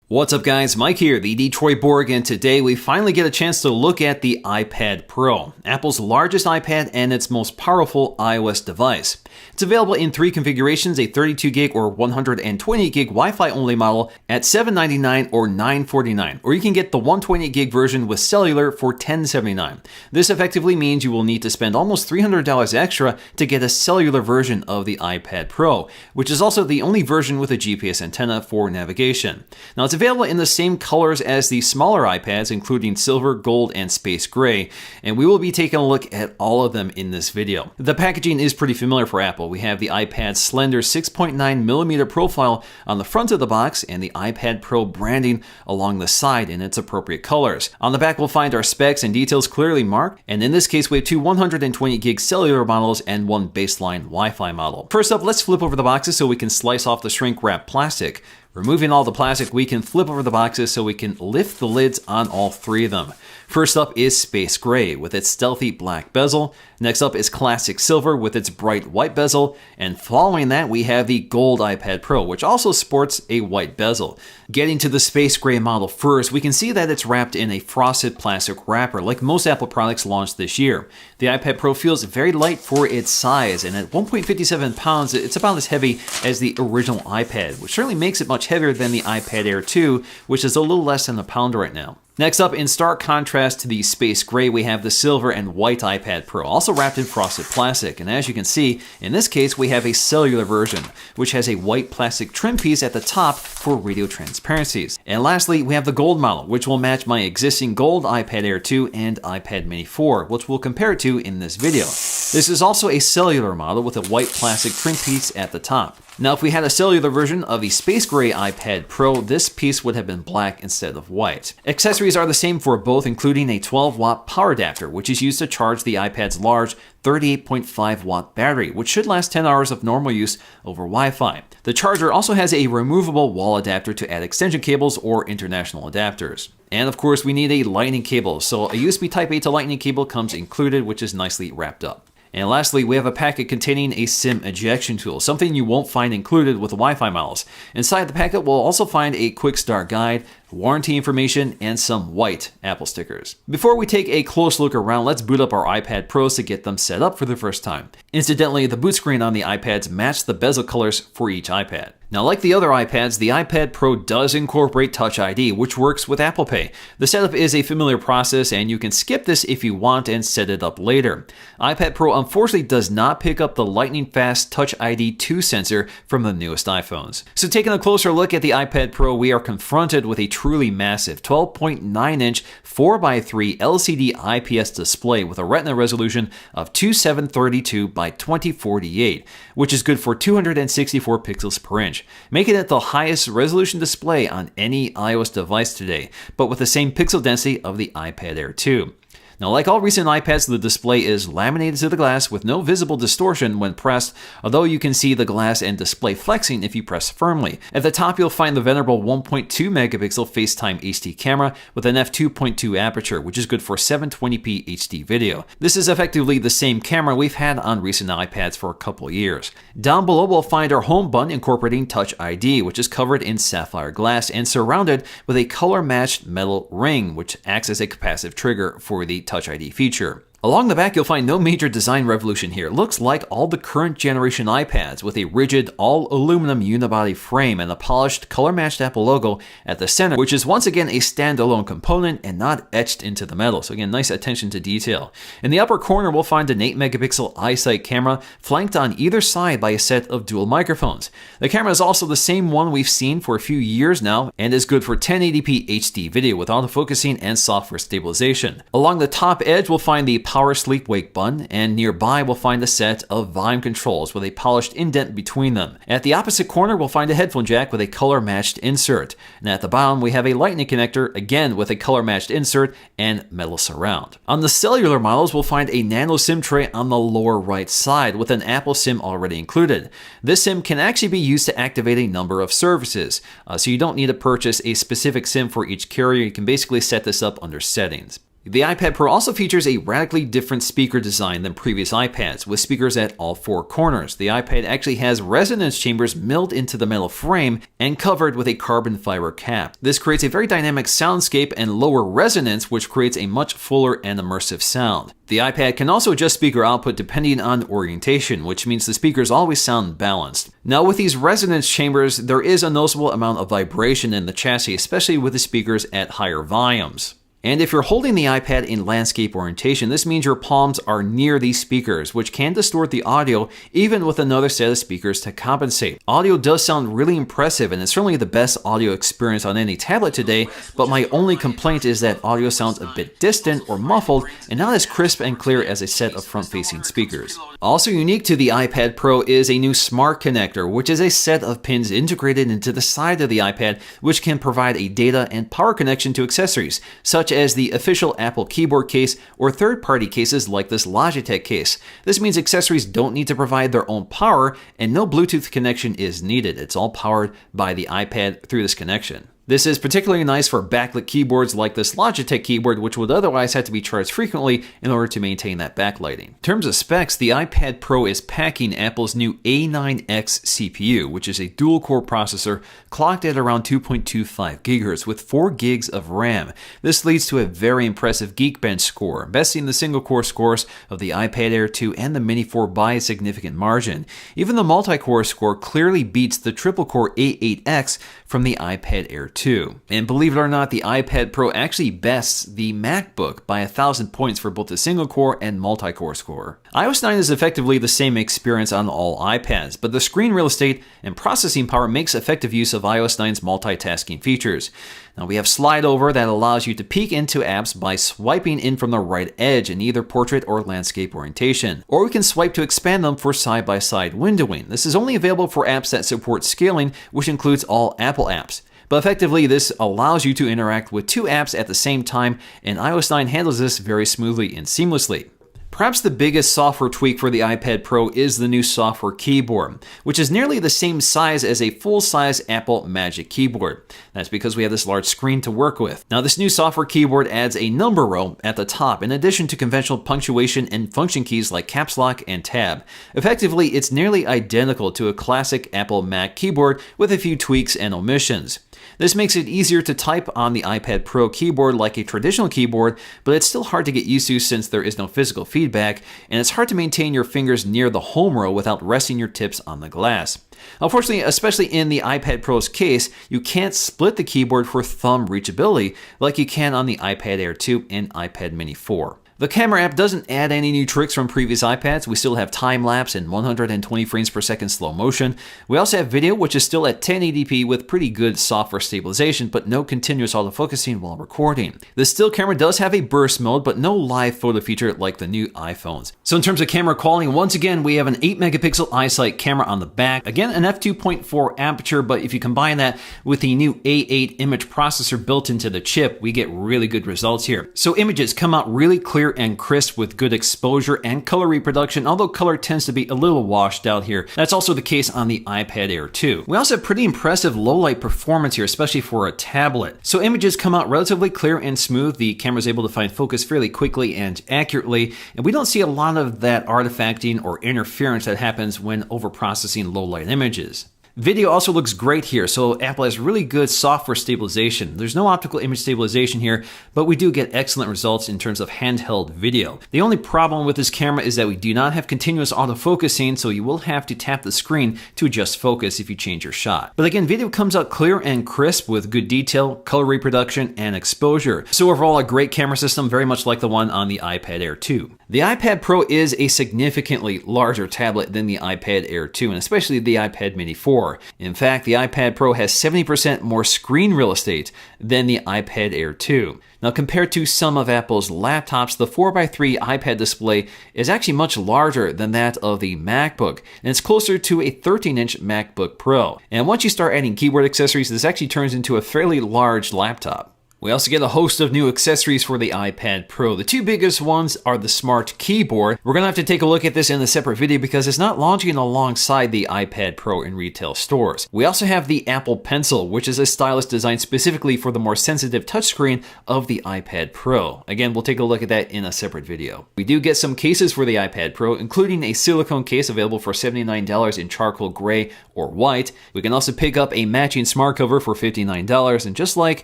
What's up guys, Mike here, the Detroit Borg, and today we finally get a chance to look at the iPad Pro, Apple's largest iPad and its most powerful iOS device. It's available in three configurations, a 32GB or 128GB Wi-Fi only model at $799 or $949, or you can get the 128GB version with cellular for $1079. This effectively means you will need to spend almost $300 extra to get a cellular version of the iPad Pro, which is also the only version with a GPS antenna for navigation. Now, it's available in the same colors as the smaller iPads, including silver, gold, and space gray, and we will be taking a look at all of them in this video. The packaging is pretty familiar for Apple. We have the iPad's slender 6.9mm profile on the front of the box and the iPad Pro branding along the side in its appropriate colors. On the back, we'll find our specs and details clearly marked, and in this case, we have two 128GB cellular models and one baseline Wi-Fi model. First up, let's flip over the boxes so we can slice off the shrink wrap plastic. Removing all the plastic, we can flip over the boxes so we can lift the lids on all three of them. First up is Space Gray with its stealthy black bezel. Next up is Classic Silver with its bright white bezel. And following that, we have the Gold iPad Pro, which also sports a white bezel. Getting to the Space Gray model first, we can see that it's wrapped in a frosted plastic wrapper like most Apple products launched this year. The iPad Pro feels very light for its size, and at 1.57 pounds, it's about as heavy as the original iPad, which certainly makes it much heavier than the iPad Air 2, which is a little less than a pound right now. Next up, in stark contrast to the Space Gray, we have the silver and white iPad Pro, also wrapped in frosted plastic. And as you can see, in this case, we have a cellular version, which has a white plastic trim piece at the top for radio transparencies. And lastly, we have the gold model, which will match my existing gold iPad Air 2 and iPad Mini 4, which we'll compare it to in this video. This is also a cellular model with a white plastic trim piece at the top. Now, if we had a cellular version of the Space Gray iPad Pro, this piece would have been black instead of white. Accessories are the same for both, including a 12-watt power adapter, which is used to charge the iPad's large 38.5-watt battery, which should last 10 hours of normal use over Wi-Fi. The charger also has a removable wall adapter to add extension cables or international adapters. And of course, we need a lightning cable, so a USB Type-A to lightning cable comes included, which is nicely wrapped up. And lastly, we have a packet containing a SIM ejection tool, something you won't find included with the Wi-Fi models. Inside the packet, we'll also find a quick start guide, warranty information, and some white Apple stickers. Before we take a close look around, let's boot up our iPad Pros to get them set up for the first time. Incidentally, the boot screen on the iPads match the bezel colors for each iPad. Now, like the other iPads, the iPad Pro does incorporate Touch ID, which works with Apple Pay. The setup is a familiar process, and you can skip this if you want and set it up later. iPad Pro unfortunately does not pick up the lightning-fast Touch ID 2 sensor from the newest iPhones. So taking a closer look at the iPad Pro, we are confronted with a truly massive 12.9-inch 4x3 LCD IPS display with a Retina resolution of 2732 by 2048, which is good for 264 pixels per inch, making it the highest resolution display on any iOS device today, but with the same pixel density of the iPad Air 2. Now, like all recent iPads, the display is laminated to the glass with no visible distortion when pressed, although you can see the glass and display flexing if you press firmly. At the top, you'll find the venerable 1.2-megapixel FaceTime HD camera with an f2.2 aperture, which is good for 720p HD video. This is effectively the same camera we've had on recent iPads for a couple years. Down below, we'll find our home button incorporating Touch ID, which is covered in sapphire glass and surrounded with a color-matched metal ring, which acts as a capacitive trigger for the Touch ID feature. Along the back, you'll find no major design revolution here. It looks like all the current generation iPads with a rigid all-aluminum unibody frame and a polished color-matched Apple logo at the center, which is once again a standalone component and not etched into the metal. So again, nice attention to detail. In the upper corner, we'll find an 8-megapixel iSight camera flanked on either side by a set of dual microphones. The camera is also the same one we've seen for a few years now and is good for 1080p HD video with autofocusing and software stabilization. Along the top edge, we'll find the power sleep wake button, and nearby we'll find a set of volume controls with a polished indent between them. At the opposite corner, we'll find a headphone jack with a color-matched insert. And at the bottom, we have a lightning connector, again with a color-matched insert and metal surround. On the cellular models, we'll find a nano SIM tray on the lower right side with an Apple SIM already included. This SIM can actually be used to activate a number of services, so you don't need to purchase a specific SIM for each carrier. You can basically set this up under settings. The iPad Pro also features a radically different speaker design than previous iPads, with speakers at all four corners. The iPad actually has resonance chambers milled into the metal frame and covered with a carbon fiber cap. This creates a very dynamic soundscape and lower resonance, which creates a much fuller and immersive sound. The iPad can also adjust speaker output depending on orientation, which means the speakers always sound balanced. Now, with these resonance chambers, there is a noticeable amount of vibration in the chassis, especially with the speakers at higher volumes. And if you're holding the iPad in landscape orientation, this means your palms are near these speakers, which can distort the audio even with another set of speakers to compensate. Audio does sound really impressive, and it's certainly the best audio experience on any tablet today, but my only complaint is that audio sounds a bit distant or muffled and not as crisp and clear as a set of front-facing speakers. Also unique to the iPad Pro is a new Smart Connector, which is a set of pins integrated into the side of the iPad, which can provide a data and power connection to accessories, such as the official Apple keyboard case or third-party cases like this Logitech case. This means accessories don't need to provide their own power and no Bluetooth connection is needed. It's all powered by the iPad through this connection. This is particularly nice for backlit keyboards like this Logitech keyboard, which would otherwise have to be charged frequently in order to maintain that backlighting. In terms of specs, the iPad Pro is packing Apple's new A9X CPU, which is a dual-core processor clocked at around 2.25 GHz with 4 gigs of RAM. This leads to a very impressive Geekbench score, besting the single-core scores of the iPad Air 2 and the Mini 4 by a significant margin. Even the multi-core score clearly beats the triple-core A8X from the iPad Air 2. And believe it or not, the iPad Pro actually bests the MacBook by 1,000 points for both the single-core and multi-core score. iOS 9 is effectively the same experience on all iPads, but the screen real estate and processing power makes effective use of iOS 9's multitasking features. Now we have Slide Over that allows you to peek into apps by swiping in from the right edge in either portrait or landscape orientation. Or we can swipe to expand them for side-by-side windowing. This is only available for apps that support scaling, which includes all Apple apps. But effectively, this allows you to interact with two apps at the same time, and iOS 9 handles this very smoothly and seamlessly. Perhaps the biggest software tweak for the iPad Pro is the new software keyboard, which is nearly the same size as a full-size Apple Magic Keyboard. That's because we have this large screen to work with. Now, this new software keyboard adds a number row at the top, in addition to conventional punctuation and function keys like Caps Lock and Tab. Effectively, it's nearly identical to a classic Apple Mac keyboard with a few tweaks and omissions. This makes it easier to type on the iPad Pro keyboard like a traditional keyboard, but it's still hard to get used to since there is no physical feedback, and it's hard to maintain your fingers near the home row without resting your tips on the glass. Unfortunately, especially in the iPad Pro's case, you can't split the keyboard for thumb reachability like you can on the iPad Air 2 and iPad Mini 4. The camera app doesn't add any new tricks from previous iPads. We still have time-lapse and 120 frames per second slow motion. We also have video, which is still at 1080p with pretty good software stabilization, but no continuous autofocusing while recording. The still camera does have a burst mode, but no live photo feature like the new iPhones. So in terms of camera quality, once again, we have an 8-megapixel iSight camera on the back. Again, an f2.4 aperture, but if you combine that with the new A8 image processor built into the chip, we get really good results here. So images come out really clear and crisp with good exposure and color reproduction, although color tends to be a little washed out here. That's also the case on the iPad Air 2. We also have pretty impressive low light performance here, especially for a tablet. So images come out relatively clear and smooth. The camera is able to find focus fairly quickly and accurately, and we don't see a lot of that artifacting or interference that happens when overprocessing low light images. Video also looks great here, so Apple has really good software stabilization. There's no optical image stabilization here, but we do get excellent results in terms of handheld video. The only problem with this camera is that we do not have continuous autofocusing, so you will have to tap the screen to adjust focus if you change your shot. But again, video comes out clear and crisp with good detail, color reproduction, and exposure. So overall, a great camera system, very much like the one on the iPad Air 2. The iPad Pro is a significantly larger tablet than the iPad Air 2, and especially the iPad Mini 4. In fact, the iPad Pro has 70% more screen real estate than the iPad Air 2. Now, compared to some of Apple's laptops, the 4x3 iPad display is actually much larger than that of the MacBook, and it's closer to a 13-inch MacBook Pro. And once you start adding keyboard accessories, this actually turns into a fairly large laptop. We also get a host of new accessories for the iPad Pro. The two biggest ones are the Smart Keyboard. We're going to have to take a look at this in a separate video because it's not launching alongside the iPad Pro in retail stores. We also have the Apple Pencil, which is a stylus designed specifically for the more sensitive touchscreen of the iPad Pro. Again, we'll take a look at that in a separate video. We do get some cases for the iPad Pro, including a silicone case available for $79 in charcoal gray or white. We can also pick up a matching smart cover for $59, and just like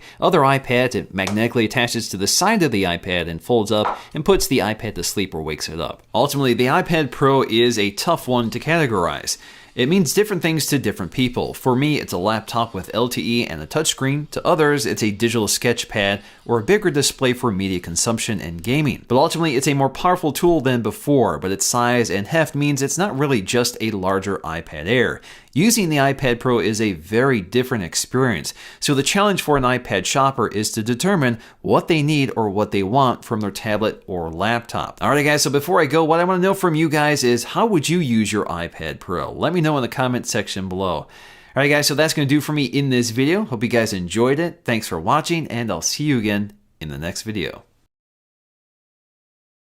other iPads, it magnetically attaches to the side of the iPad and folds up and puts the iPad to sleep or wakes it up. Ultimately, the iPad Pro is a tough one to categorize. It means different things to different people. For me, it's a laptop with LTE and a touchscreen. To others, it's a digital sketch pad or a bigger display for media consumption and gaming. But ultimately, it's a more powerful tool than before, but its size and heft means it's not really just a larger iPad Air. Using the iPad Pro is a very different experience, so the challenge for an iPad shopper is to determine what they need or what they want from their tablet or laptop. Alright guys, so before I go, what I want to know from you guys is how would you use your iPad Pro? Let me know in the comment section below. Alright guys, so that's going to do for me in this video. Hope you guys enjoyed it. Thanks for watching, and I'll see you again in the next video.